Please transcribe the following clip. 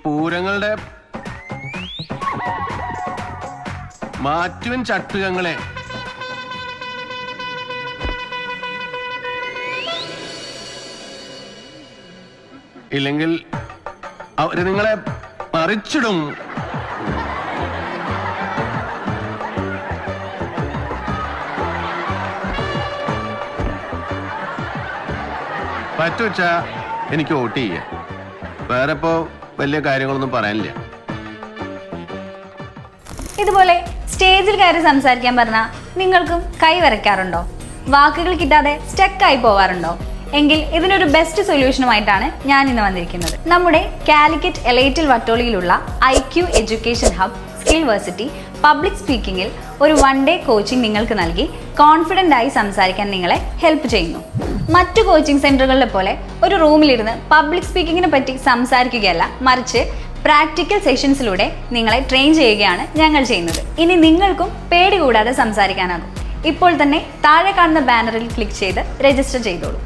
പൂരങ്ങളുടെ മാറ്റുവൻ ചട്ടുകങ്ങളെ ഇല്ലെങ്കിൽ അവര് നിങ്ങളെ മറിച്ചിടും. പറ്റുവച്ചാ എനിക്ക് വോട്ട് ചെയ്യാം. വേറെ ഇപ്പോ വലിയ കാര്യങ്ങളൊന്നും പറയാനില്ല. ഇതുപോലെ സ്റ്റേജിൽ കയറി സംസാരിക്കാൻ പറഞ്ഞാൽ നിങ്ങൾക്കും കൈ വരയ്ക്കാറുണ്ടോ? വാക്കുകൾ കിട്ടാതെ സ്റ്റക്കായി പോവാറുണ്ടോ? എങ്കിൽ ഇതിനൊരു ബെസ്റ്റ് സൊല്യൂഷനുമായിട്ടാണ് ഞാൻ ഇന്ന് വന്നിരിക്കുന്നത്. നമ്മുടെ കാലിക്കറ്റ് എലൈറ്റിൽ വട്ടോളിയിലുള്ള IQ education hub skillversity public സ്പീക്കിംഗിൽ ഒരു 1 ഡേ കോച്ചിങ് നിങ്ങൾക്ക് നൽകി കോൺഫിഡൻ്റ് ആയി സംസാരിക്കാൻ നിങ്ങളെ ഹെൽപ്പ് ചെയ്യുന്നു. മറ്റു കോച്ചിങ് സെന്ററുകളിലെ പോലെ ഒരു റൂമിലിരുന്ന് പബ്ലിക് സ്പീക്കിങ്ങിനെ പറ്റി സംസാരിക്കുകയല്ല, മറിച്ച് പ്രാക്ടിക്കൽ സെഷൻസിലൂടെ നിങ്ങളെ ട്രെയിൻ ചെയ്യുകയാണ് ഞങ്ങൾ ചെയ്യുന്നത്. ഇനി നിങ്ങൾക്കും പേടി കൂടാതെ സംസാരിക്കാനാകും. ഇപ്പോൾ തന്നെ താഴെ കാണുന്ന ബാനറിൽ ക്ലിക്ക് ചെയ്ത് രജിസ്റ്റർ ചെയ്തോളൂ.